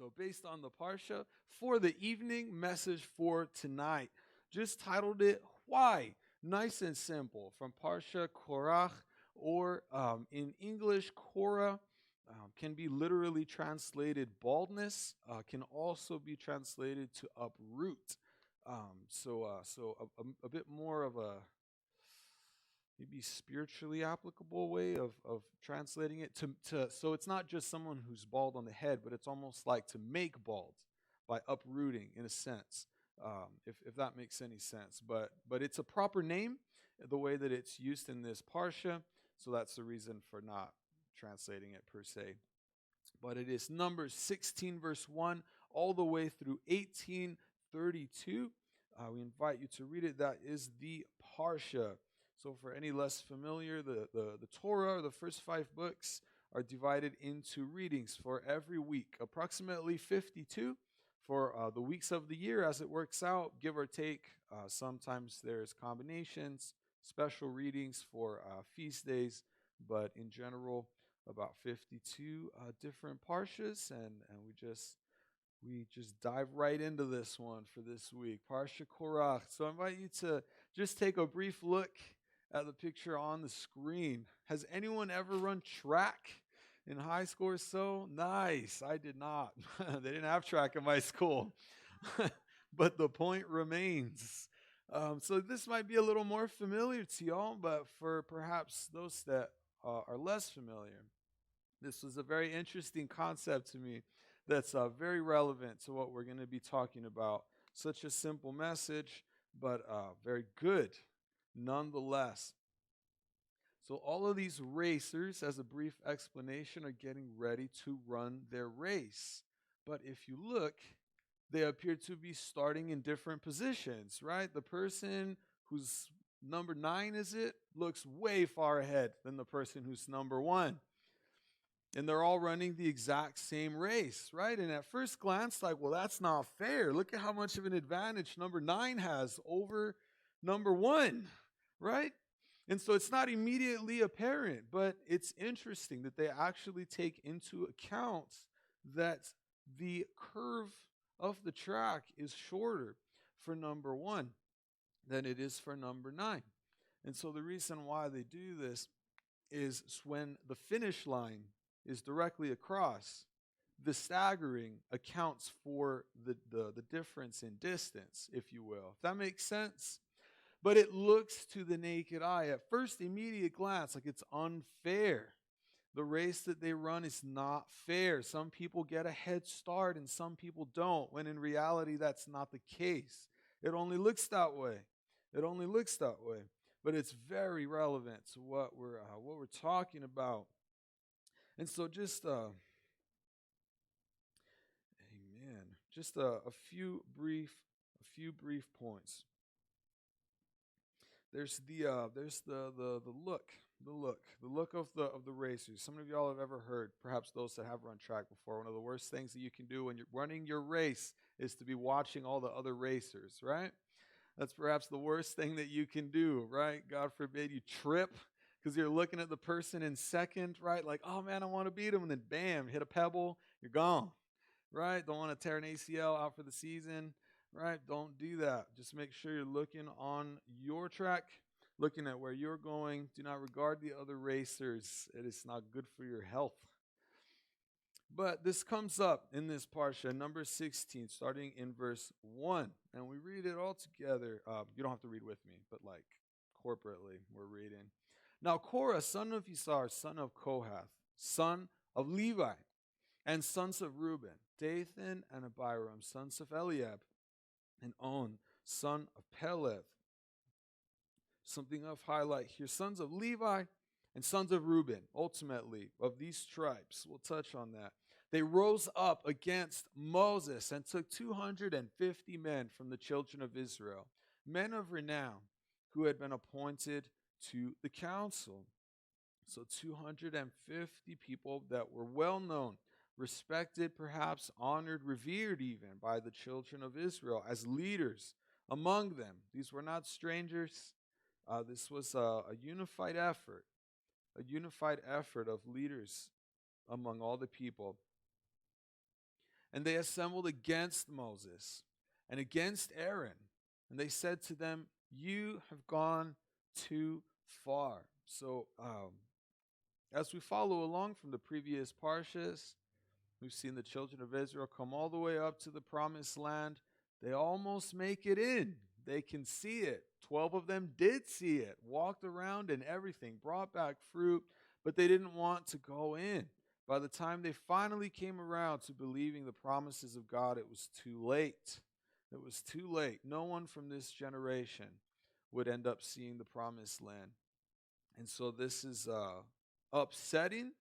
So, based on the Parsha for the evening message for tonight, just titled it Why? Nice and simple from Parsha Korach, or in English, Korah. Can be literally translated baldness, can also be translated to uproot. So a bit more of a maybe spiritually applicable way of translating it to so it's not just someone who's bald on the head, but it's almost like to make bald by uprooting in a sense, if that makes any sense. But it's a proper name the way that it's used in this parsha, so that's the reason for not translating it per se. But it is Numbers 16 verse 1 all the way through 18:32. We invite you to read it. That is the parsha. So, for any less familiar, the Torah, the first 5 books, are divided into readings for every week, approximately 52 for the weeks of the year as it works out, give or take. Sometimes there's combinations, special readings for feast days, but in general, about 52 different parshas, and we just dive right into this one for this week, Parsha Korach. So I invite you to just take a brief look at the picture on the screen. Has anyone ever run track in high school or so? Nice. I did not. They didn't have track in my school. But the point remains. So this might be a little more familiar to y'all, but for perhaps those that are less familiar, this was a very interesting concept to me that's very relevant to what we're going to be talking about. Such a simple message, but very good nonetheless. So, all of these racers, as a brief explanation, are getting ready to run their race. But if you look, they appear to be starting in different positions, right? The person who's number 9, is it, looks way far ahead than the person who's number 1. And they're all running the exact same race, right? And at first glance, like, well, that's not fair. Look at how much of an advantage number 9 has over number 1, right? And so it's not immediately apparent, but it's interesting that they actually take into account that the curve of the track is shorter for number 1 than it is for number 9. And so the reason why they do this is when the finish line is directly across, the staggering accounts for the difference in distance, if you will. If that makes sense? But it looks to the naked eye, at first immediate glance, like it's unfair. The race that they run is not fair. Some people get a head start and some people don't, when in reality that's not the case. It only looks that way. It only looks that way. But it's very relevant to what we're talking about. And so amen. Just a few brief points. There's the look of the racers. Some of y'all have ever heard, perhaps those that have run track before, one of the worst things that you can do when you're running your race is to be watching all the other racers, right? That's perhaps the worst thing that you can do, right? God forbid you trip because you're looking at the person in second, right? Like, oh man, I want to beat him, and then bam, hit a pebble, you're gone, right? Don't want to tear an ACL out for the season, right? Don't do that. Just make sure you're looking on your track, looking at where you're going. Do not regard the other racers. It is not good for your health. But this comes up in this parsha, number 16, starting in verse 1. And we read it all together. You don't have to read with me, but like corporately, we're reading. Now Korah, son of Isar, son of Kohath, son of Levi, and sons of Reuben, Dathan and Abiram, sons of Eliab, and On, son of Peleth. Something of highlight here, sons of Levi and sons of Reuben, ultimately, of these tribes. We'll touch on that. They rose up against Moses and took 250 men from the children of Israel, men of renown, who had been appointed to the council. So 250 people that were well known, respected, perhaps honored, revered even by the children of Israel as leaders among them. These were not strangers. This was a unified effort of leaders among all the people. And they assembled against Moses and against Aaron. And they said to them, "You have gone too far." So, as we follow along from the previous parshas, we've seen the children of Israel come all the way up to the promised land. They almost make it in. They can see it. 12 of them did see it, walked around and everything, brought back fruit, but they didn't want to go in. By the time they finally came around to believing the promises of God, it was too late. It was too late. No one from this generation would end up seeing the promised land. And so this is upsetting,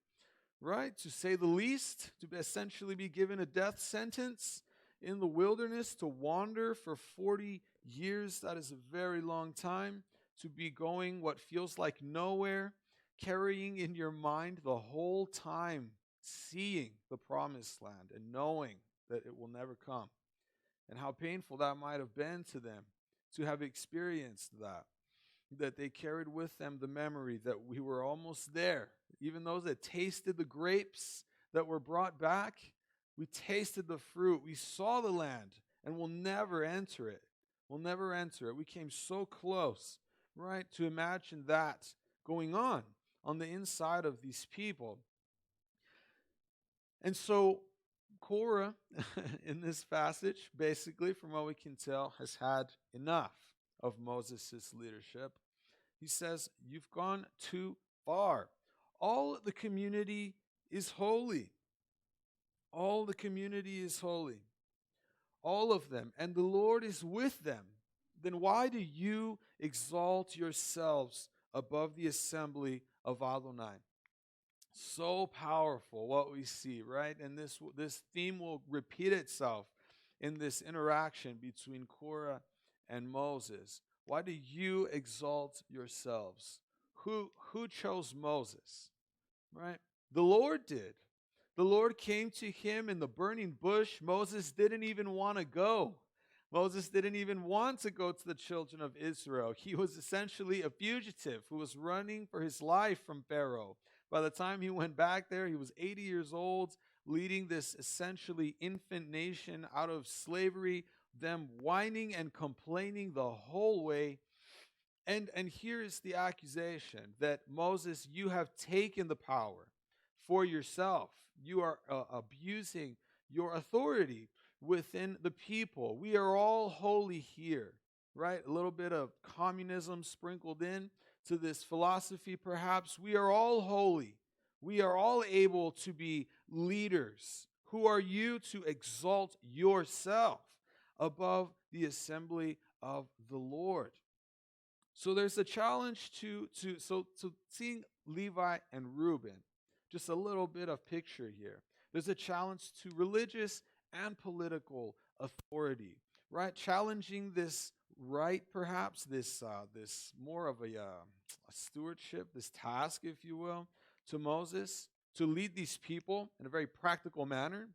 right? To say the least, to essentially be given a death sentence in the wilderness, to wander for 40 years. That is a very long time. To be going what feels like nowhere, carrying in your mind the whole time, seeing the promised land and knowing that it will never come. And how painful that might have been to them to have experienced that. That they carried with them the memory that we were almost there. Even those that tasted the grapes that were brought back, we tasted the fruit. We saw the land and we'll never enter it. We'll never enter it. We came so close, right, to imagine that going on the inside of these people. And so Korah, in this passage, basically, from what we can tell, has had enough of Moses' leadership. He says, "You've gone too far. All the community is holy. All the community is holy. All of them. And the Lord is with them. Then why do you exalt yourselves above the assembly of Adonai?" So powerful what we see, right? And this theme will repeat itself in this interaction between Korah and Moses. Why do you exalt yourselves? Who chose Moses? Right? The Lord did. The Lord came to him in the burning bush. Moses didn't even want to go. Moses didn't even want to go to the children of Israel. He was essentially a fugitive who was running for his life from Pharaoh. By the time he went back there, he was 80 years old, leading this essentially infant nation out of slavery, them whining and complaining the whole way. And here is the accusation that Moses, you have taken the power for yourself. You are abusing your authority within the people. We are all holy here, right? A little bit of communism sprinkled in to this philosophy, perhaps. We are all holy. We are all able to be leaders. Who are you to exalt yourself above the assembly of the Lord? So there's a challenge to seeing Levi and Reuben, just a little bit of picture here. There's a challenge to religious and political authority, right? Challenging this right, perhaps, this more of a stewardship, this task, if you will, to Moses to lead these people in a very practical manner.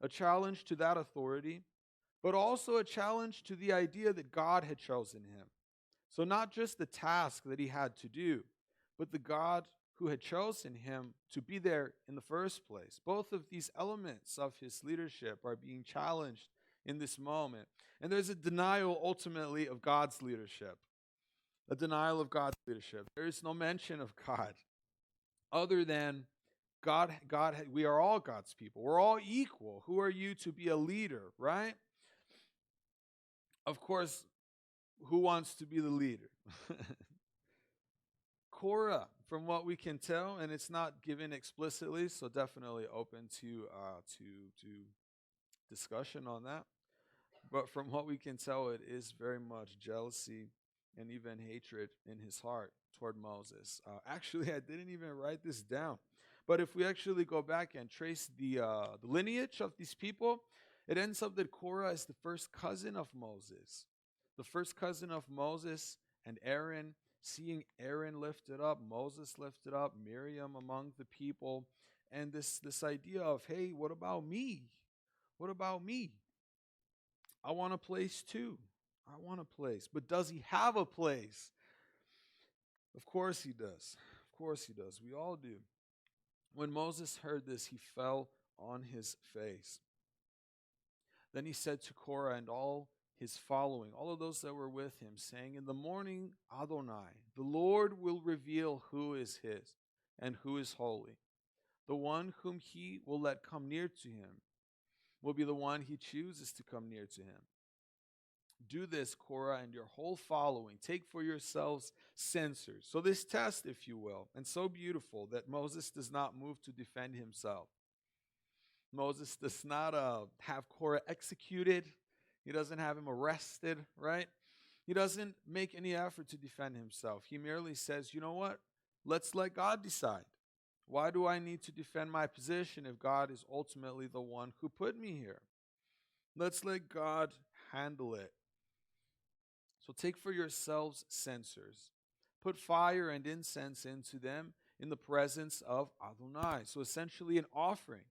A challenge to that authority, but also a challenge to the idea that God had chosen him. So not just the task that he had to do, but the God who had chosen him to be there in the first place. Both of these elements of his leadership are being challenged in this moment. And there's a denial ultimately of God's leadership. A denial of God's leadership. There is no mention of God other than God, we are all God's people. We're all equal. Who are you to be a leader, right? Of course, who wants to be the leader? Korah, from what we can tell, and it's not given explicitly, so definitely open to discussion on that. But from what we can tell, it is very much jealousy and even hatred in his heart toward Moses. Actually, I didn't even write this down. But if we actually go back and trace the lineage of these people, it ends up that Korah is the first cousin of Moses. The first cousin of Moses and Aaron, seeing Aaron lifted up, Moses lifted up, Miriam among the people, and this idea of, hey, what about me? What about me? I want a place too. I want a place. But does he have a place? Of course he does. Of course he does. We all do. When Moses heard this, he fell on his face. Then he said to Korah and all his following, all of those that were with him, saying, in the morning, Adonai, the Lord will reveal who is his and who is holy. The one whom he will let come near to him will be the one he chooses to come near to him. Do this, Korah, and your whole following. Take for yourselves censers. So this test, if you will, and so beautiful that Moses does not move to defend himself. Moses does not have Korah executed. He doesn't have him arrested, right? He doesn't make any effort to defend himself. He merely says, you know what? Let's let God decide. Why do I need to defend my position if God is ultimately the one who put me here? Let's let God handle it. So take for yourselves censers. Put fire and incense into them in the presence of Adonai. So essentially an offering.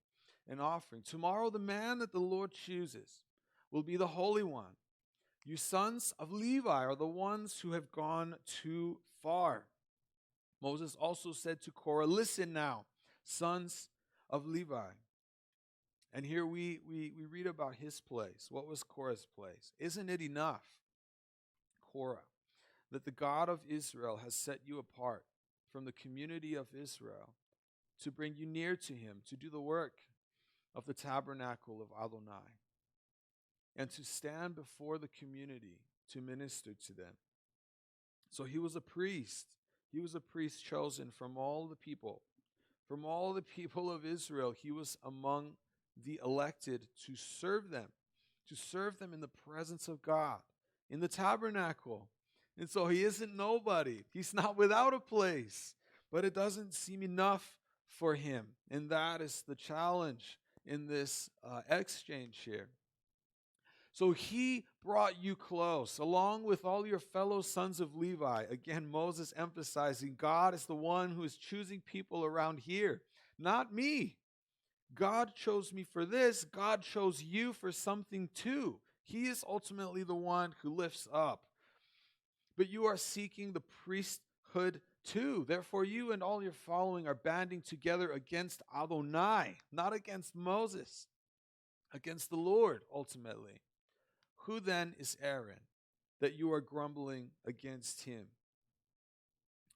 An offering. Tomorrow the man that the Lord chooses will be the Holy One. You sons of Levi are the ones who have gone too far. Moses also said to Korah, listen now, sons of Levi. And here we read about his place. What was Korah's place? Isn't it enough, Korah, that the God of Israel has set you apart from the community of Israel to bring you near to him, to do the work of the tabernacle of Adonai, and to stand before the community to minister to them? So he was a priest. He was a priest chosen from all the people. From all the people of Israel, he was among the elected to serve them in the presence of God, in the tabernacle. And so he isn't nobody. He's not without a place, but it doesn't seem enough for him. And that is the challenge in this exchange here. So he brought you close, along with all your fellow sons of Levi. Again, Moses emphasizing God is the one who is choosing people around here, not me. God chose me for this. God chose you for something too. He is ultimately the one who lifts up. But you are seeking the priesthood too. Therefore, you and all your following are banding together against Adonai, not against Moses, against the Lord ultimately. Who then is Aaron that you are grumbling against him?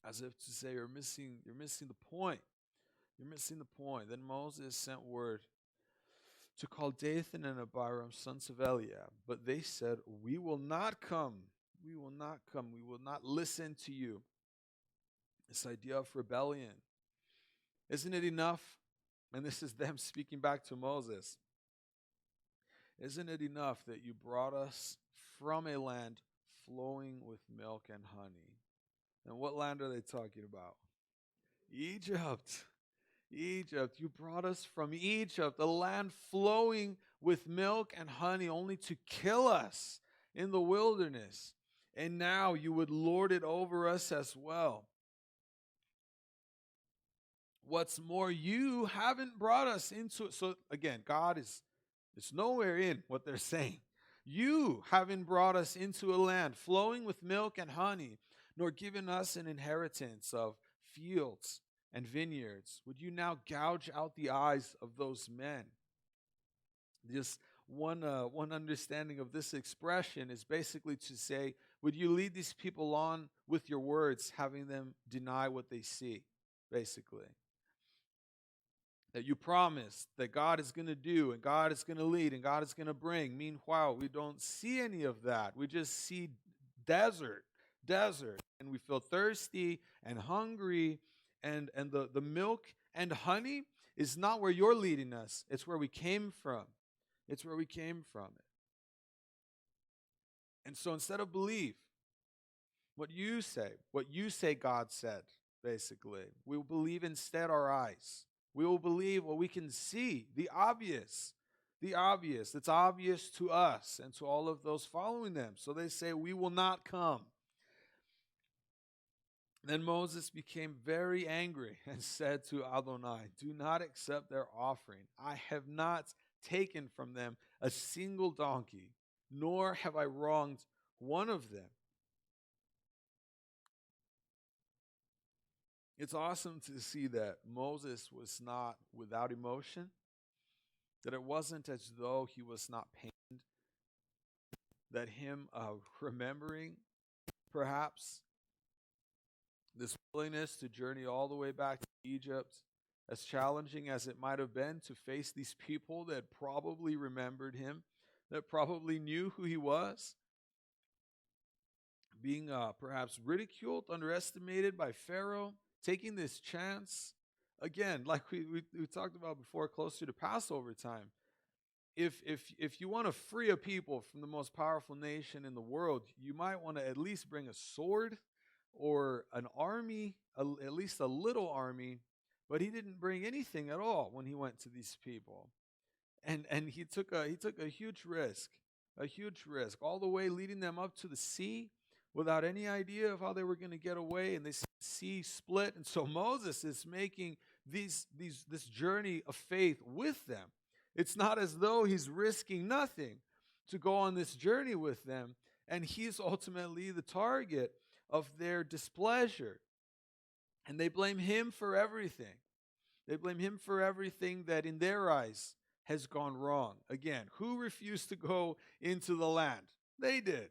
As if to say, you're missing the point. You're missing the point. Then Moses sent word to call Dathan and Abiram, sons of Eliab. But they said, we will not come. We will not come. We will not listen to you. This idea of rebellion. Isn't it enough? And this is them speaking back to Moses. Isn't it enough that you brought us from a land flowing with milk and honey? And what land are they talking about? Egypt. Egypt. You brought us from Egypt, a land flowing with milk and honey, only to kill us in the wilderness. And now you would lord it over us as well. What's more, you haven't brought us into it. So again, God is nowhere in what they're saying. You haven't brought us into a land flowing with milk and honey, nor given us an inheritance of fields and vineyards. Would you now gouge out the eyes of those men? Just one understanding of this expression is basically to say, would you lead these people on with your words, having them deny what they see, basically? That you promised that God is going to do, and God is going to lead, and God is going to bring. Meanwhile, we don't see any of that. We just see desert, and we feel thirsty and hungry, and the milk and honey is not where you're leading us. It's where we came from. It's where we came from. And so instead of believe what you say God said, basically, we will believe instead our eyes. We will believe what we can see, the obvious. It's obvious to us and to all of those following them. So they say, we will not come. Then Moses became very angry and said to Adonai, do not accept their offering. I have not taken from them a single donkey, nor have I wronged one of them. It's awesome to see that Moses was not without emotion, that it wasn't as though he was not pained that him remembering perhaps this willingness to journey all the way back to Egypt, as challenging as it might have been to face these people that probably remembered him, that probably knew who he was, being perhaps ridiculed, underestimated by Pharaoh, taking this chance. Again, like we talked about before, closer to Passover time. If you want to free a people from the most powerful nation in the world, you might want to at least bring a sword or an army, at least a little army. But he didn't bring anything at all when he went to these people, and he took a huge risk, all the way leading them up to the sea without any idea of how they were going to get away, and this sea split, and so Moses is making this journey of faith with them. It's not as though he's risking nothing to go on this journey with them, and he's ultimately the target of their displeasure. And they blame him for everything. They blame him for everything that in their eyes has gone wrong. Again, who refused to go into the land? They did.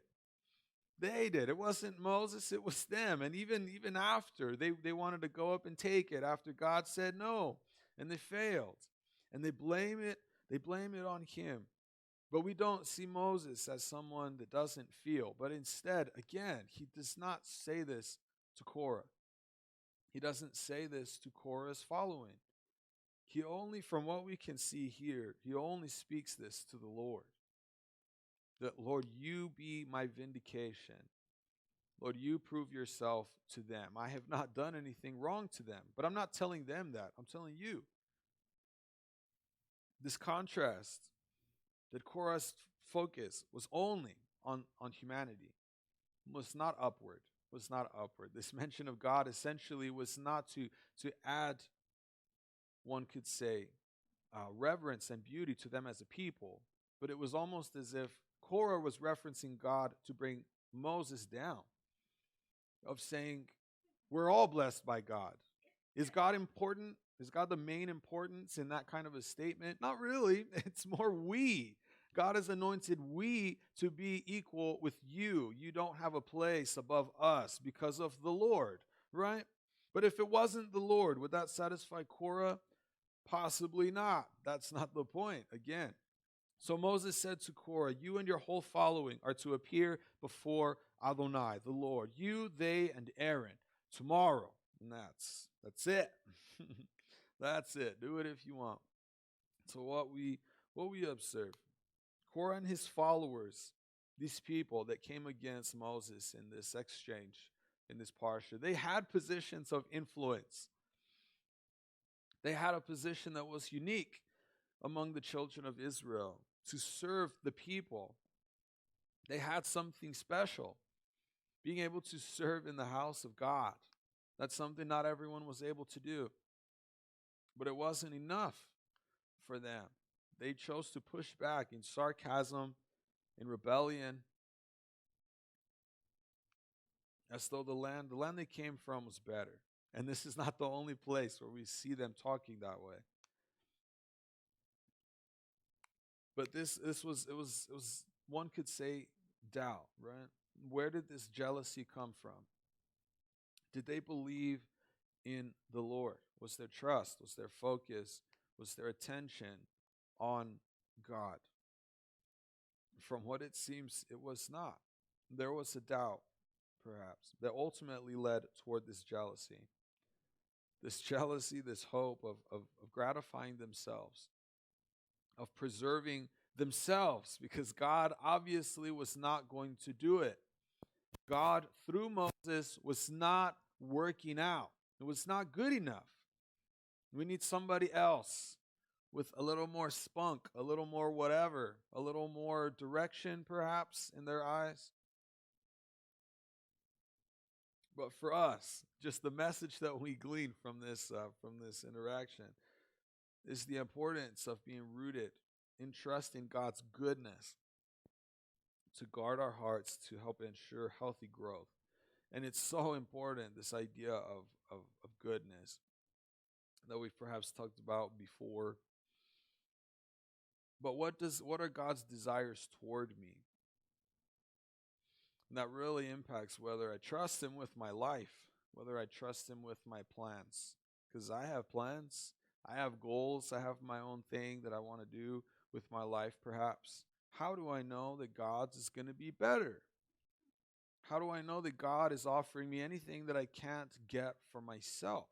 They did. It wasn't Moses, it was them. And even after, they wanted to go up and take it after God said no. And they failed. And they blame it on him. But we don't see Moses as someone that doesn't feel. But instead, again, he does not say this to Korah. He doesn't say this to Korah's following. He only, from what we can see here, he only speaks this to the Lord. That, Lord, you be my vindication. Lord, you prove yourself to them. I have not done anything wrong to them. But I'm not telling them that. I'm telling you. This contrast, that Korah's focus was only on humanity, was not upward. This mention of God essentially was not to add, one could say, reverence and beauty to them as a people, but it was almost as if Korah was referencing God to bring Moses down, of saying, we're all blessed by God. Is God important? Is God the main importance in that kind of a statement? Not really. It's more we. God has anointed we to be equal with you. You don't have a place above us because of the Lord, right? But if it wasn't the Lord, would that satisfy Korah? Possibly not. That's not the point, again. So Moses said to Korah, you and your whole following are to appear before Adonai, the Lord. You, they, and Aaron, tomorrow. And that's it. That's it. Do it if you want. So what we observe, Korah and his followers, these people that came against Moses in this exchange, in this parsha, they had positions of influence. They had a position that was unique among the children of Israel to serve the people. They had something special, being able to serve in the house of God. That's something not everyone was able to do. But it wasn't enough for them. They chose to push back in sarcasm, in rebellion, as though the land they came from was better. And this is not the only place where we see them talking that way. But it was one could say doubt, right? Where did this jealousy come from? Did they believe in the Lord? Was their trust, was their focus, was their attention on God? From what it seems, it was not. There was a doubt, perhaps, that ultimately led toward this jealousy. This jealousy, this hope of gratifying themselves, of preserving themselves, because God obviously was not going to do it. God, through Moses, was not working out. It was not good enough. We need somebody else with a little more spunk, a little more whatever, a little more direction, perhaps, in their eyes. But for us, just the message that we glean from this interaction is the importance of being rooted in trust in God's goodness, to guard our hearts, to help ensure healthy growth. And it's so important, this idea of goodness that we've perhaps talked about before. But what are God's desires toward me? And that really impacts whether I trust him with my life, whether I trust him with my plans. Because I have plans, I have goals, I have my own thing that I want to do with my life, perhaps. How do I know that God's is going to be better? How do I know that God is offering me anything that I can't get for myself?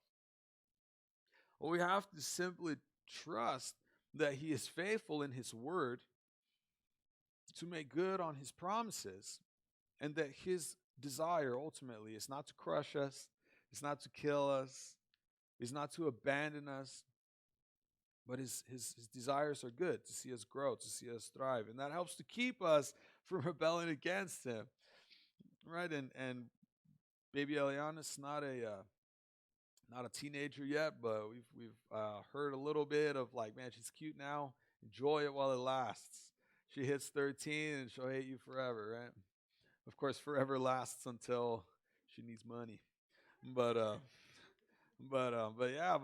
Well, we have to simply trust that he is faithful in his word to make good on his promises, and that his desire ultimately is not to crush us, it's not to kill us, is not to abandon us, but his desires are good, to see us grow, to see us thrive. And that helps to keep us from rebelling against him. Right? And baby Eliana's not a teenager yet, but we've heard a little bit of like, man, she's cute now. Enjoy it while it lasts. She hits 13 and she'll hate you forever, right? Of course, forever lasts until she needs money. But but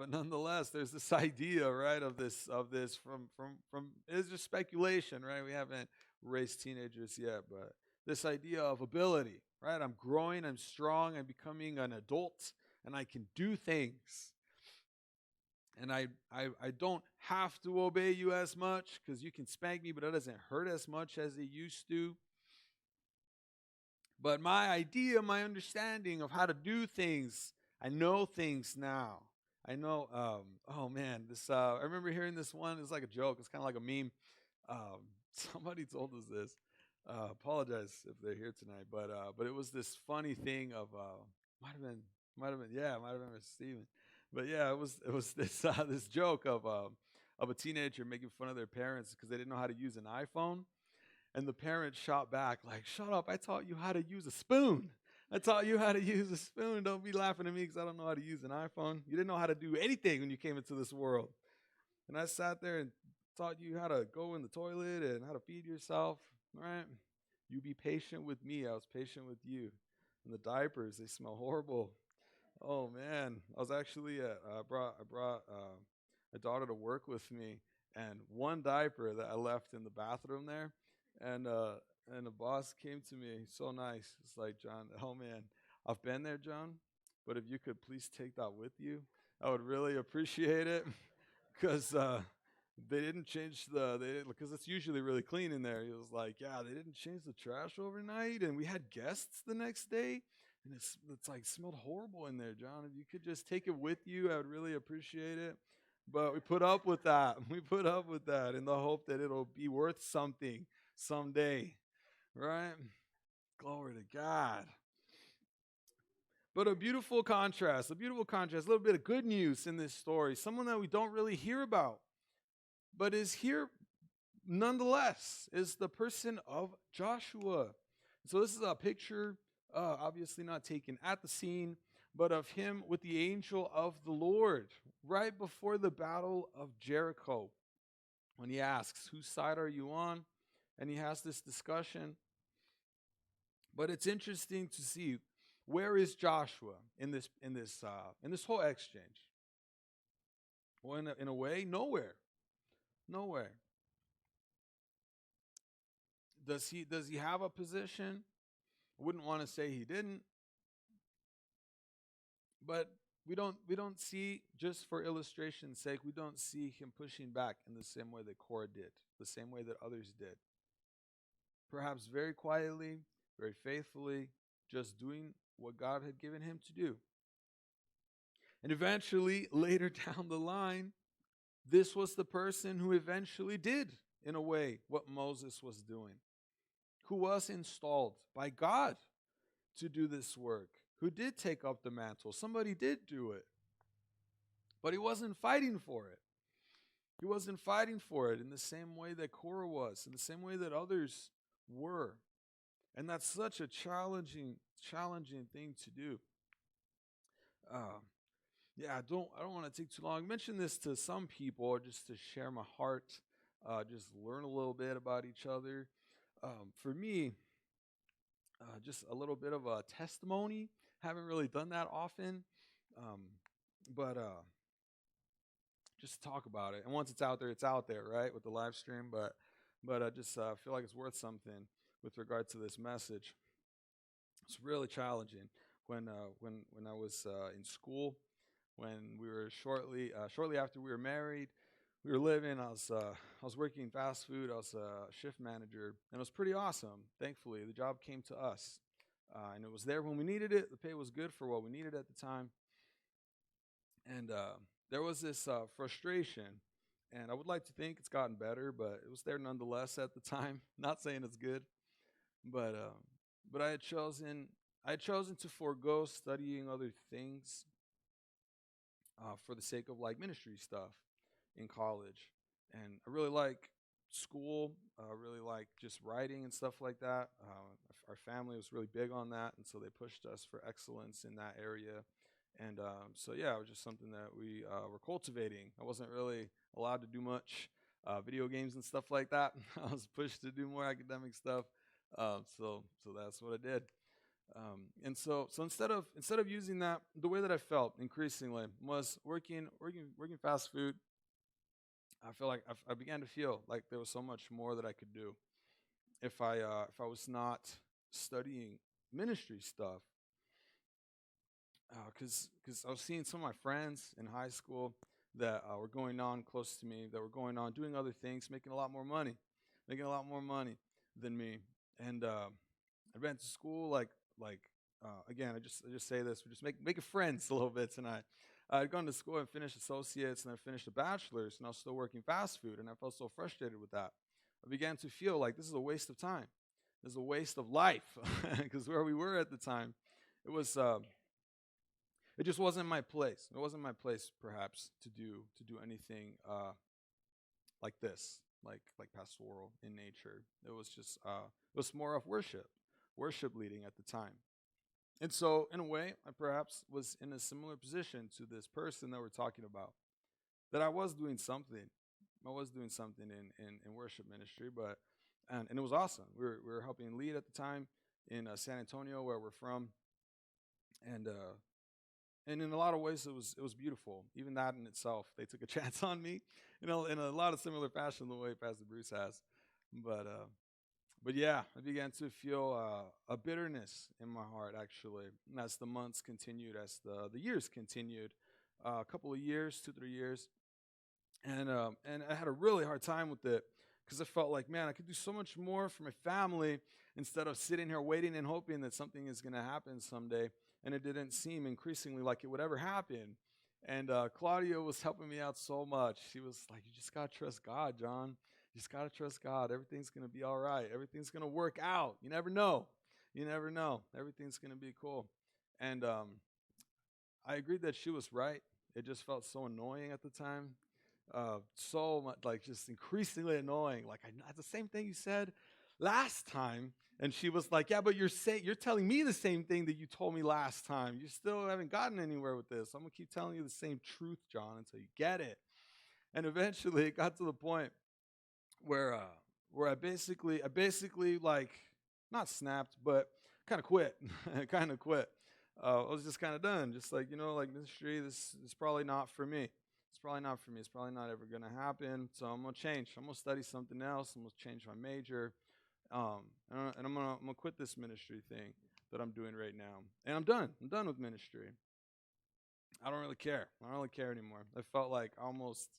nonetheless, there's this idea, right, of this from it's just speculation, right? We haven't raised teenagers yet, but this idea of ability, right? I'm growing, I'm strong, I'm becoming an adult, and I can do things. And I don't have to obey you as much because you can spank me, but it doesn't hurt as much as it used to. But my idea, my understanding of how to do things, I know things now. I know, oh man, I remember hearing this one, it's like a joke, it's kind of like a meme. Somebody told us this. Apologize if they're here tonight, but it was this funny thing of, might have been Mr. Steven. But yeah, it was this joke of a teenager making fun of their parents because they didn't know how to use an iPhone. And the parent shot back, like, shut up, I taught you how to use a spoon. I taught you how to use a spoon. Don't be laughing at me because I don't know how to use an iPhone. You didn't know how to do anything when you came into this world. And I sat there and taught you how to go in the toilet and how to feed yourself, right? You be patient with me. I was patient with you. And the diapers, they smell horrible. Oh, man. I was actually, I brought a daughter to work with me, and one diaper that I left in the bathroom there, and the boss came to me. He's so nice. It's like, John, oh man, I've been there, John, but if you could please take that with you, I would really appreciate it, because they didn't change because it's usually really clean in there. He was like, yeah, they didn't change the trash overnight, and we had guests the next day. And it's like smelled horrible in there, John. If you could just take it with you, I would really appreciate it. But we put up with that. We put up with that in the hope that it'll be worth something someday, right? Glory to God. But a beautiful contrast, a little bit of good news in this story. Someone that we don't really hear about, but is here nonetheless, is the person of Joshua. So this is a picture, obviously not taken at the scene, but of him with the angel of the Lord right before the battle of Jericho. When he asks, whose side are you on? And he has this discussion. But it's interesting to see, where is Joshua in this whole exchange? Well, in a way, nowhere. Nowhere. Does he have a position? I wouldn't want to say he didn't, but we don't see, just for illustration's sake, we don't see him pushing back in the same way that Korah did, the same way that others did. Perhaps very quietly, very faithfully, just doing what God had given him to do. And eventually, later down the line, this was the person who eventually did, in a way, what Moses was doing, who was installed by God to do this work, who did take up the mantle. Somebody did do it, but he wasn't fighting for it. He wasn't fighting for it in the same way that Korah was, in the same way that others were. And that's such a challenging thing to do. I don't want to take too long. I mentioned this to some people just to share my heart, just learn a little bit about each other. For me, just a little bit of a testimony. Haven't really done that often, but just talk about it. And once it's out there, right, with the live stream. But I just feel like it's worth something with regard to this message. It's really challenging when I was in school, when we were shortly after we were married. We were living. I was working fast food. I was a shift manager, and it was pretty awesome. Thankfully, the job came to us, and it was there when we needed it. The pay was good for what we needed at the time, and there was this frustration. And I would like to think it's gotten better, but it was there nonetheless at the time. Not saying it's good, but I had chosen to forego studying other things for the sake of like ministry stuff in college. And I really like school. I really like just writing and stuff like that. Our family was really big on that, and so they pushed us for excellence in that area. And so yeah, it was just something that we were cultivating. I wasn't really allowed to do much video games and stuff like that. I was pushed to do more academic stuff. So that's what I did. And so instead of using that, the way that I felt increasingly was working fast food. I feel like I began to feel like there was so much more that I could do if I was not studying ministry stuff. Because I was seeing some of my friends in high school that were going on close to me, that were going on doing other things, making a lot more money than me. And I went to school like again. I just say this. We're just making friends a little bit tonight. I'd gone to school and finished associates, and I finished a bachelor's, and I was still working fast food, and I felt so frustrated with that. I began to feel like this is a waste of time. This is a waste of life, because where we were at the time, it was it just wasn't my place. It wasn't my place, perhaps, to do anything like this, like pastoral in nature. It was more of worship leading at the time. And so, in a way, I perhaps was in a similar position to this person that we're talking about. That I was doing something. I was doing something in worship ministry, and it was awesome. We were helping lead at the time in San Antonio, where we're from, and and in a lot of ways it was beautiful. Even that in itself, they took a chance on me, in a lot of similar fashion the way Pastor Bruce has. But but yeah, I began to feel a bitterness in my heart, actually, and as the months continued, as the years continued, a couple of years, 2 3 years, and I had a really hard time with it because I felt like, man, I could do so much more for my family instead of sitting here waiting and hoping that something is going to happen someday. And it didn't seem increasingly like it would ever happen. And Claudia was helping me out so much. She was like, "You just gotta trust God, John. You just gotta trust God. Everything's gonna be all right. Everything's gonna work out. You never know. You never know. Everything's gonna be cool." And I agreed that she was right. It just felt so annoying at the time, so much, like just increasingly annoying. Like the same thing you said last time, and she was like, "Yeah, but you're telling me the same thing that you told me last time. You still haven't gotten anywhere with this. I'm gonna keep telling you the same truth, John, until you get it." And eventually, it got to the point where I basically like not snapped, but kind of quit. Kind of quit. I was just kind of done. Just like, like ministry, this is probably not for me. It's probably not for me. It's probably not ever gonna happen. So I'm gonna change. I'm gonna study something else. I'm gonna change my major. And I'm gonna quit this ministry thing that I'm doing right now. And I'm done. I'm done with ministry. I don't really care. I don't really care anymore. I felt like I almost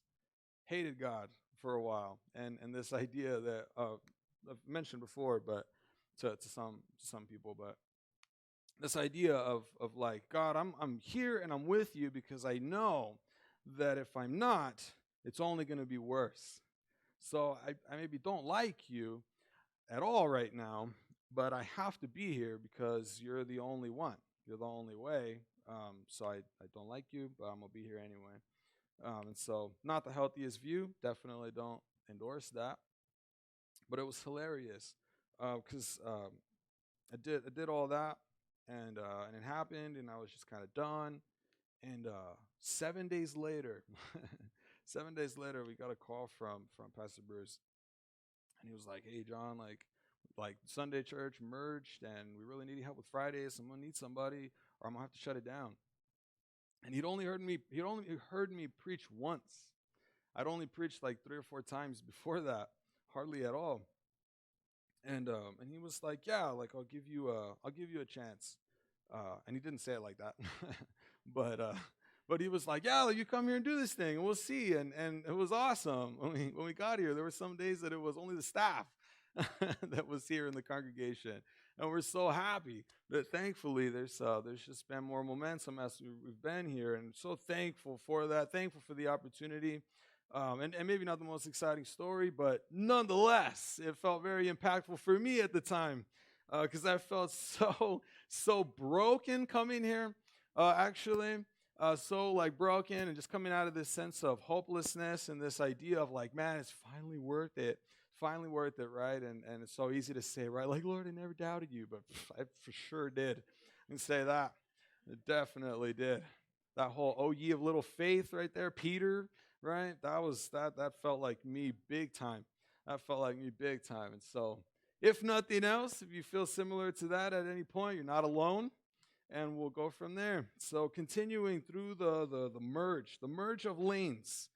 hated God for a while, and this idea that I've mentioned before, but to some people, but this idea of like, God, I'm here and I'm with you because I know that if I'm not, it's only going to be worse. So I maybe don't like you at all right now, but I have to be here because you're the only one. You're the only way. So I don't like you, but I'm gonna be here anyway. And so, not the healthiest view. Definitely don't endorse that. But it was hilarious because I did all that, and it happened, and I was just kind of done. And 7 days later, 7 days later, we got a call from Pastor Bruce, and he was like, "Hey, John, like Sunday church merged, and we really need help with Fridays. I'm gonna need somebody, or I'm gonna have to shut it down." And he'd only heard me preach once. I'd only preached like 3 or 4 times before that, hardly at all. And he was like, yeah, like I'll give you a chance. And he didn't say it like that, but but he was like, yeah, like, you come here and do this thing, and we'll see. And it was awesome. When we got here, there were some days that it was only the staff that was here in the congregation, and we're so happy that thankfully there's just been more momentum as we've been here, and so thankful for that. Thankful for the opportunity. And maybe not the most exciting story, but nonetheless, it felt very impactful for me at the time because I felt so broken coming here. Actually, so like broken and just coming out of this sense of hopelessness and this idea of like, man, it's finally worth it, right? And it's so easy to say, right? Like, Lord, I never doubted you, but I for sure did. And say that, it definitely did. That whole "oh ye of little faith" right there, Peter, right? That felt like me big time. That felt like me big time. And so, if nothing else, if you feel similar to that at any point, you're not alone, and we'll go from there. So, continuing through the merge of lanes,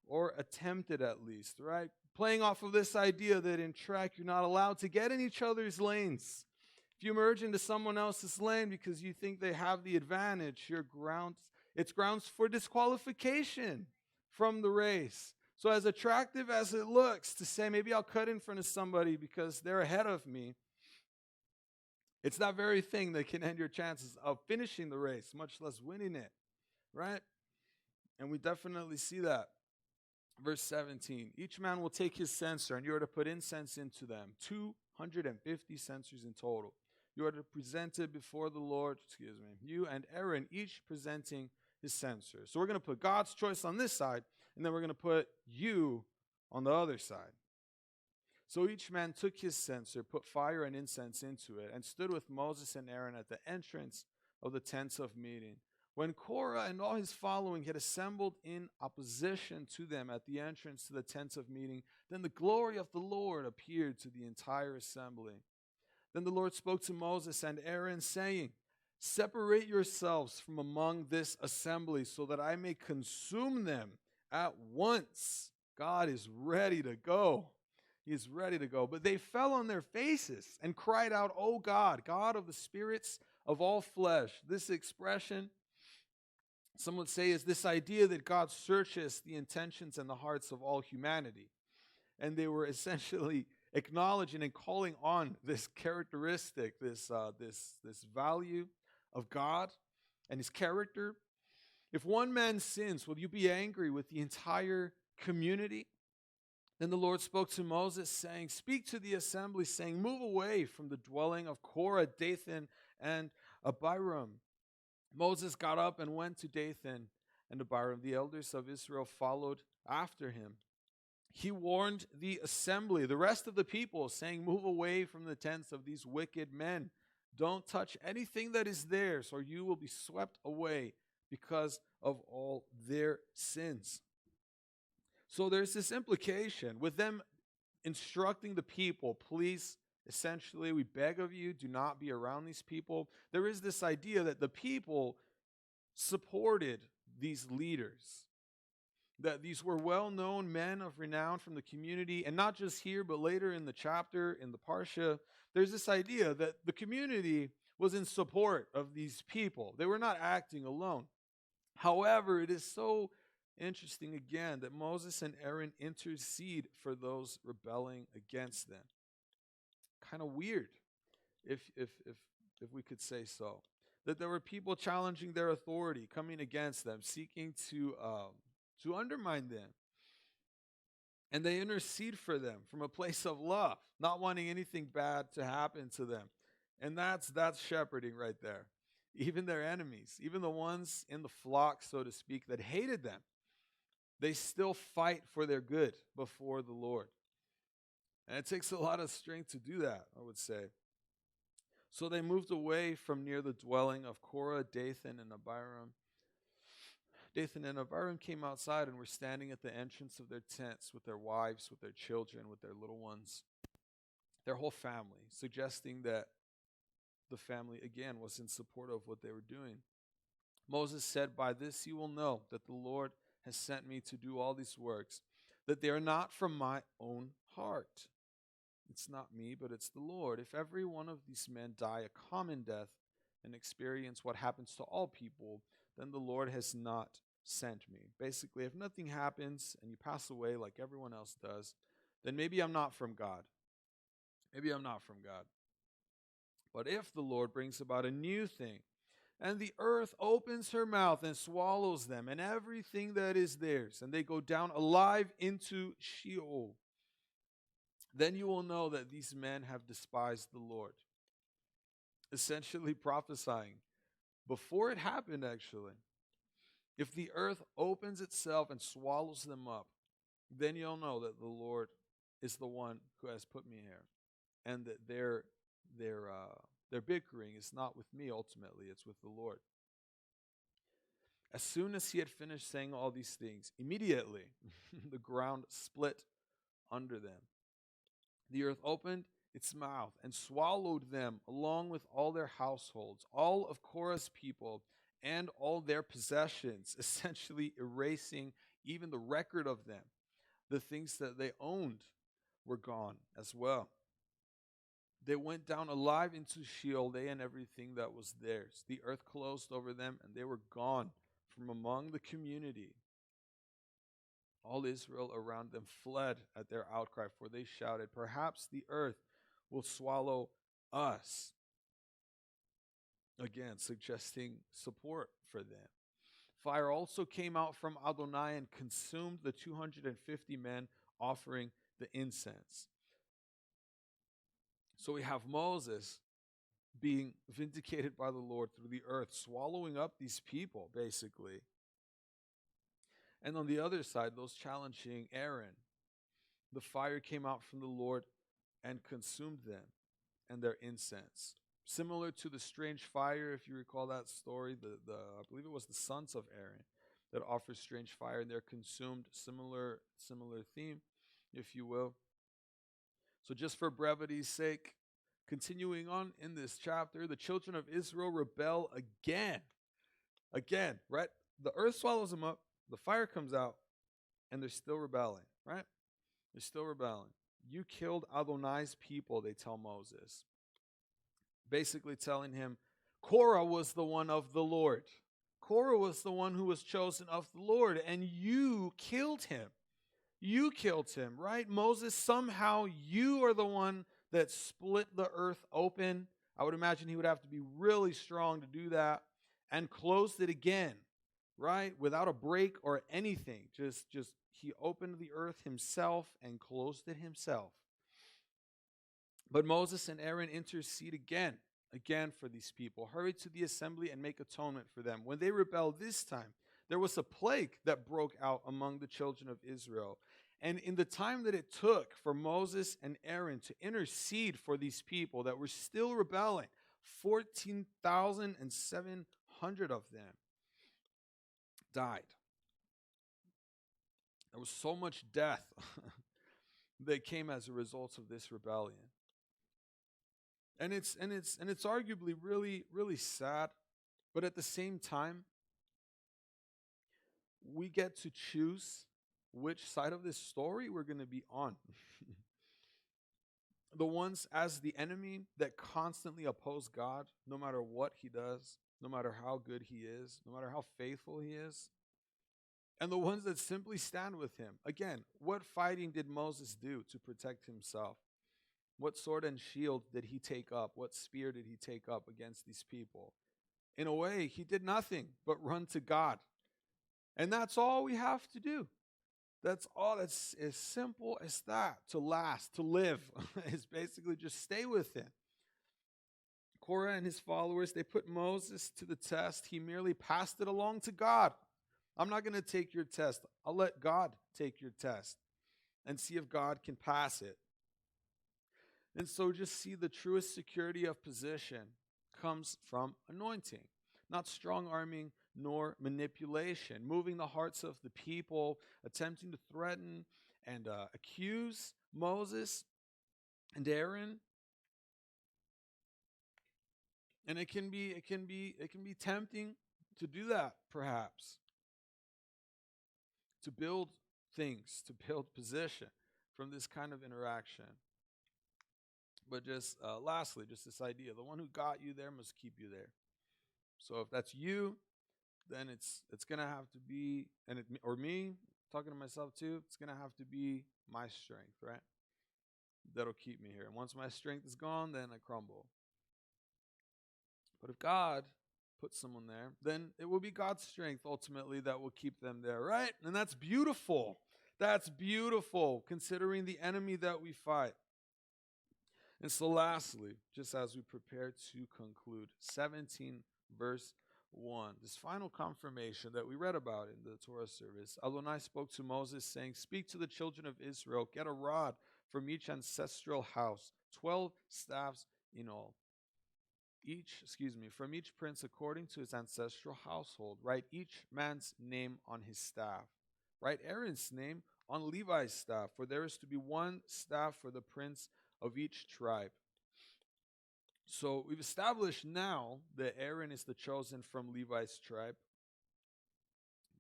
or attempted at least, right? Playing off of this idea that in track you're not allowed to get in each other's lanes. If you merge into someone else's lane because you think they have the advantage, it's grounds for disqualification from the race. So as attractive as it looks to say, maybe I'll cut in front of somebody because they're ahead of me, it's that very thing that can end your chances of finishing the race, much less winning it, right? And we definitely see that. Verse 17, each man will take his censer, and you are to put incense into them, 250 censers in total. You are to present it before the Lord, you and Aaron, each presenting his censer. So we're going to put God's choice on this side, and then we're going to put you on the other side. So each man took his censer, put fire and incense into it, and stood with Moses and Aaron at the entrance of the tents of meeting. When Korah and all his following had assembled in opposition to them at the entrance to the tents of meeting, then the glory of the Lord appeared to the entire assembly. Then the Lord spoke to Moses and Aaron, saying, separate yourselves from among this assembly so that I may consume them at once. God is ready to go. He is ready to go. But they fell on their faces and cried out, O God, God of the spirits of all flesh. This expression, some would say, is this idea that God searches the intentions and the hearts of all humanity. And they were essentially acknowledging and calling on this characteristic, this value of God and his character. If one man sins, will you be angry with the entire community? Then the Lord spoke to Moses, saying, speak to the assembly, saying, move away from the dwelling of Korah, Dathan, and Abiram. Moses got up and went to Dathan and Abiram. The elders of Israel followed after him. He warned the assembly, the rest of the people, saying, move away from the tents of these wicked men. Don't touch anything that is theirs, or you will be swept away because of all their sins. So there's this implication with them instructing the people, please, essentially, we beg of you, do not be around these people. There is this idea that the people supported these leaders, that these were well-known men of renown from the community, and not just here, but later in the chapter, in the Parsha, there's this idea that the community was in support of these people. They were not acting alone. However, it is so interesting again that Moses and Aaron intercede for those rebelling against them. Kind of weird, if we could say so. That there were people challenging their authority, coming against them, seeking to undermine them. And they intercede for them from a place of love, not wanting anything bad to happen to them. And that's shepherding right there. Even their enemies, even the ones in the flock, so to speak, that hated them, they still fight for their good before the Lord. And it takes a lot of strength to do that, I would say. So they moved away from near the dwelling of Korah, Dathan, and Abiram. Dathan and Abiram came outside and were standing at the entrance of their tents with their wives, with their children, with their little ones, their whole family, suggesting that the family, again, was in support of what they were doing. Moses said, by this you will know that the Lord has sent me to do all these works, that they are not from my own heart. It's not me, but it's the Lord. If every one of these men die a common death and experience what happens to all people, then the Lord has not sent me. Basically, if nothing happens and you pass away like everyone else does, then maybe I'm not from God. Maybe I'm not from God. But if the Lord brings about a new thing, and the earth opens her mouth and swallows them and everything that is theirs, and they go down alive into Sheol, then you will know that these men have despised the Lord. Essentially prophesying before it happened, actually. If the earth opens itself and swallows them up, then you'll know that the Lord is the one who has put me here, and that their bickering is not with me ultimately, it's with the Lord. As soon as he had finished saying all these things, immediately the ground split under them. The earth opened its mouth and swallowed them along with all their households, all of Korah's people, and all their possessions, essentially erasing even the record of them. The things that they owned were gone as well. They went down alive into Sheol, they and everything that was theirs. The earth closed over them, and they were gone from among the community. All Israel around them fled at their outcry, for they shouted, "Perhaps the earth will swallow us." Again, suggesting support for them. Fire also came out from Adonai and consumed the 250 men offering the incense. So we have Moses being vindicated by the Lord through the earth, swallowing up these people, basically. And on the other side, those challenging Aaron, the fire came out from the Lord and consumed them and their incense. Similar to the strange fire, if you recall that story, I believe it was the sons of Aaron that offered strange fire, and they're consumed. Similar theme, if you will. So just for brevity's sake, continuing on in this chapter, the children of Israel rebel again. Again, right? The earth swallows them up, the fire comes out, and they're still rebelling, right? They're still rebelling. You killed Adonai's people, they tell Moses. Basically telling him, Korah was the one of the Lord. Korah was the one who was chosen of the Lord, and you killed him. You killed him, right? Moses, somehow you are the one that split the earth open. I would imagine he would have to be really strong to do that, and closed it again, right? Without a break or anything. Just he opened the earth himself and closed it himself. But Moses and Aaron intercede again for these people. Hurry to the assembly and make atonement for them. When they rebel this time, there was a plague that broke out among the children of Israel. And in the time that it took for Moses and Aaron to intercede for these people that were still rebelling, 14,700 of them died. There was so much death that came as a result of this rebellion. And it's arguably really, really sad, but at the same time, we get to choose which side of this story we're going to be on. The ones as the enemy that constantly oppose God, no matter what he does, no matter how good he is, no matter how faithful he is. And the ones that simply stand with him. Again, what fighting did Moses do to protect himself? What sword and shield did he take up? What spear did he take up against these people? In a way, he did nothing but run to God. And that's all we have to do. That's all. That's as simple as that. To last, to live, is basically just stay with him. Korah and his followers, they put Moses to the test. He merely passed it along to God. I'm not going to take your test. I'll let God take your test and see if God can pass it. And so just see the truest security of position comes from anointing, not strong-arming nor manipulation, moving the hearts of the people, attempting to threaten and accuse Moses and Aaron. And it can be tempting to do that, perhaps, to build things, to build position from this kind of interaction. But just lastly, just this idea: the one who got you there must keep you there. So if that's you, then it's gonna have to be, or me talking to myself too. It's gonna have to be my strength, right? That'll keep me here. And once my strength is gone, then I crumble. But if God puts someone there, then it will be God's strength ultimately that will keep them there, right? And that's beautiful. That's beautiful, considering the enemy that we fight. And so, lastly, just as we prepare to conclude, 17 verse 1, this final confirmation that we read about in the Torah service. Adonai spoke to Moses, saying, "Speak to the children of Israel, get a rod from each ancestral house, 12 staffs in all. From each prince according to his ancestral household. Write each man's name on his staff. Write Aaron's name on Levi's staff, for there is to be one staff for the prince of each tribe." So we've established now that Aaron is the chosen from Levi's tribe.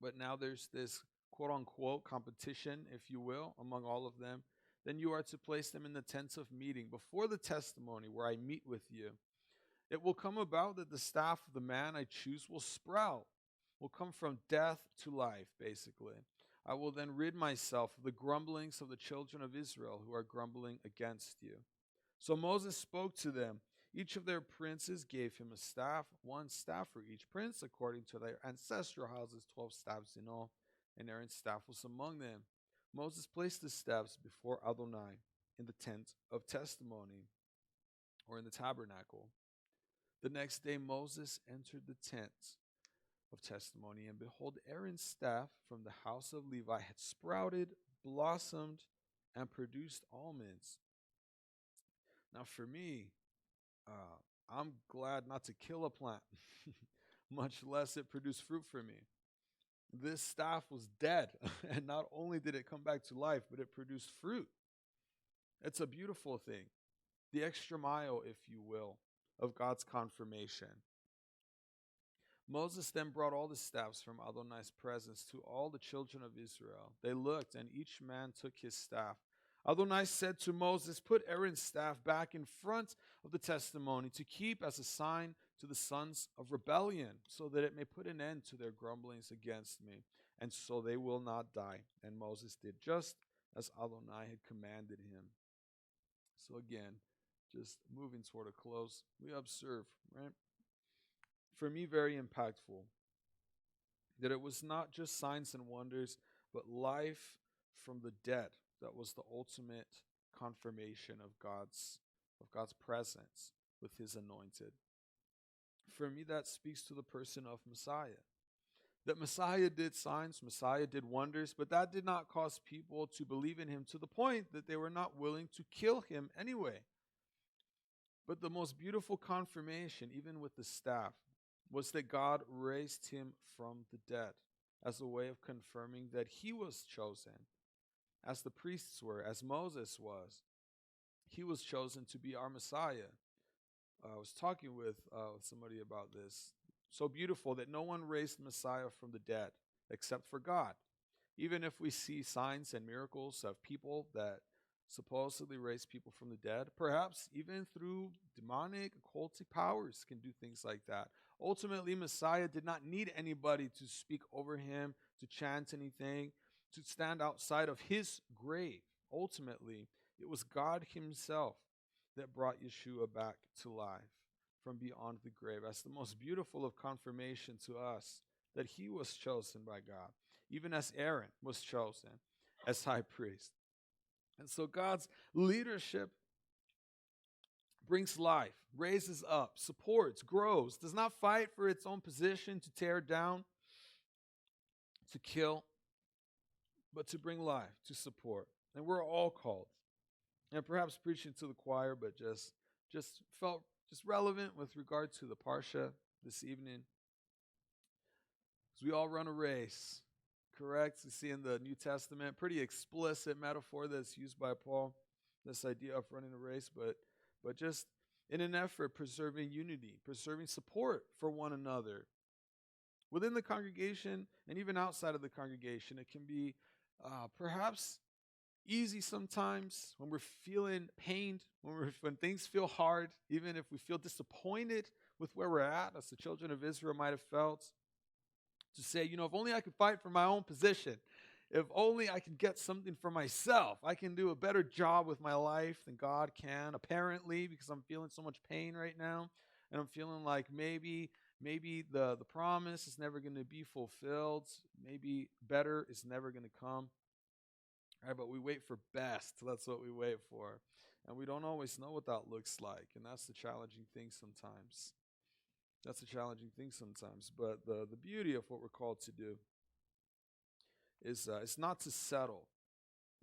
But now there's this quote unquote competition, if you will, among all of them. Then you are to place them in the tents of meeting before the testimony where I meet with you. It will come about that the staff of the man I choose will sprout, will come from death to life, basically. I will then rid myself of the grumblings of the children of Israel who are grumbling against you. So Moses spoke to them. Each of their princes gave him a staff, one staff for each prince, according to their ancestral houses, 12 staffs in all, and Aaron's staff was among them. Moses placed the staffs before Adonai in the tent of testimony, or in the tabernacle. The next day Moses entered the tent of testimony, and behold, Aaron's staff from the house of Levi had sprouted, blossomed, and produced almonds. Now for me, I'm glad not to kill a plant, much less it produce fruit for me. This staff was dead, and not only did it come back to life, but it produced fruit. It's a beautiful thing. The extra mile, if you will, of God's confirmation. Moses then brought all the staffs from Adonai's presence to all the children of Israel. They looked, and each man took his staff. Adonai said to Moses, "Put Aaron's staff back in front of the testimony to keep as a sign to the sons of rebellion, so that it may put an end to their grumblings against me, and so they will not die." And Moses did just as Adonai had commanded him. So again, just moving toward a close, we observe, right? For me, very impactful, that it was not just signs and wonders, but life from the dead that was the ultimate confirmation of God's presence with his anointed. For me, that speaks to the person of Messiah. That Messiah did signs, Messiah did wonders, but that did not cause people to believe in him to the point that they were not willing to kill him anyway. But the most beautiful confirmation, even with the staff, was that God raised him from the dead as a way of confirming that he was chosen, as the priests were, as Moses was. He was chosen to be our Messiah. I was talking with somebody about this. So beautiful that no one raised Messiah from the dead except for God. Even if we see signs and miracles of people that supposedly raise people from the dead, perhaps even through demonic, occultic powers can do things like that. Ultimately, Messiah did not need anybody to speak over him, to chant anything, to stand outside of his grave. Ultimately, it was God himself that brought Yeshua back to life from beyond the grave as the most beautiful of confirmation to us that he was chosen by God, even as Aaron was chosen as high priest. And so God's leadership brings life, raises up, supports, grows, does not fight for its own position to tear down, to kill, but to bring life, to support. And we're all called. And perhaps preaching to the choir, but just felt just relevant with regard to the Parsha this evening. As we all run a race, correct? You see in the New Testament, pretty explicit metaphor that's used by Paul, this idea of running a race, but just in an effort, preserving unity, preserving support for one another. Within the congregation and even outside of the congregation, it can be perhaps easy sometimes, when we're feeling pained, when things feel hard, even if we feel disappointed with where we're at, as the children of Israel might have felt, to say, if only I could fight for my own position, if only I can get something for myself, I can do a better job with my life than God can, apparently, because I'm feeling so much pain right now, and I'm feeling like maybe the promise is never going to be fulfilled, maybe better is never going to come. Right, but we wait for best. That's what we wait for. And we don't always know what that looks like. And that's the challenging thing sometimes. That's the challenging thing sometimes. But the beauty of what we're called to do is it's not to settle.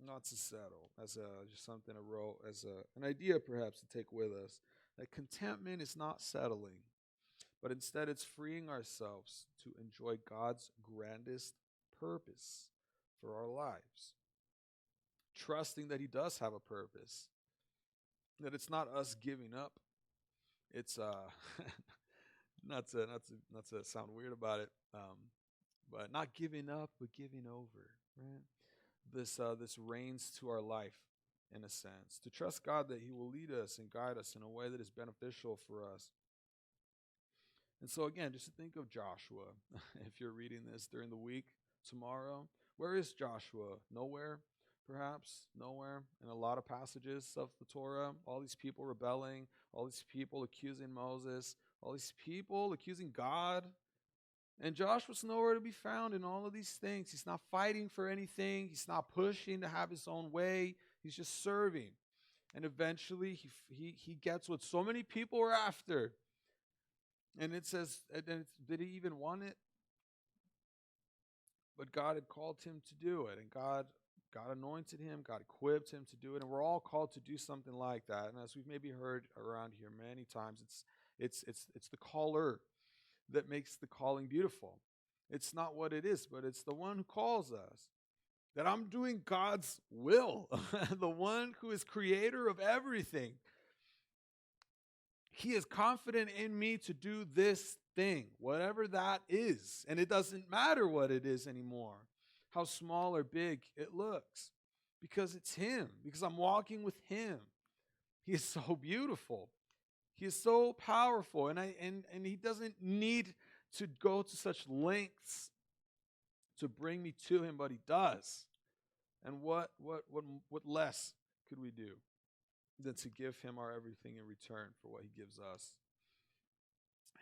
Not to settle. As just something I wrote, as an idea perhaps to take with us. That contentment is not settling, but instead it's freeing ourselves to enjoy God's grandest purpose for our lives. Trusting that he does have a purpose, that it's not us giving up. It's not to sound weird about it, but not giving up, but giving over. Right? This reigns to our life, in a sense, to trust God that he will lead us and guide us in a way that is beneficial for us. And so again, just to think of Joshua, if you're reading this during the week, tomorrow, where is Joshua? Nowhere. Perhaps nowhere in a lot of passages of the Torah. All these people rebelling, all these people accusing Moses, all these people accusing God. And Joshua's nowhere to be found in all of these things. He's not fighting for anything. He's not pushing to have his own way. He's just serving. And eventually he gets what so many people were after. And it says, did he even want it? But God had called him to do it. And God anointed him, God equipped him to do it, and we're all called to do something like that. And as we've maybe heard around here many times, it's the caller that makes the calling beautiful. It's not what it is, but it's the one who calls us. That I'm doing God's will, the one who is creator of everything. He is confident in me to do this thing, whatever that is. And it doesn't matter what it is anymore, how small or big it looks, because it's him, because I'm walking with him. He is so beautiful. He is so powerful, and he doesn't need to go to such lengths to bring me to him, but he does. And what less could we do than to give him our everything in return for what he gives us?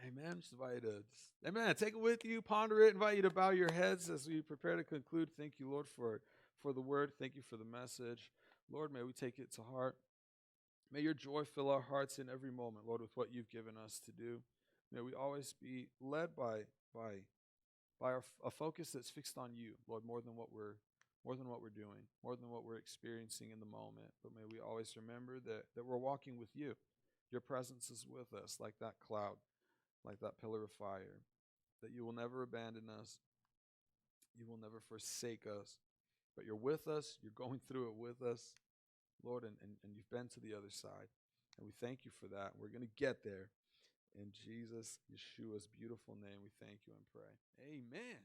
Amen. Just invite you to, amen. Take it with you, ponder it, invite you to bow your heads as we prepare to conclude. Thank you, Lord, for the word. Thank you for the message. Lord, may we take it to heart. May your joy fill our hearts in every moment, Lord, with what you've given us to do. May we always be led by a focus that's fixed on you, Lord, more than what we're doing, more than what we're experiencing in the moment. But may we always remember that we're walking with you. Your presence is with us like that cloud, like that pillar of fire, that you will never abandon us. You will never forsake us, but you're with us. You're going through it with us, Lord, and you've been to the other side. And we thank you for that. We're going to get there. In Jesus, Yeshua's beautiful name, we thank you and pray. Amen.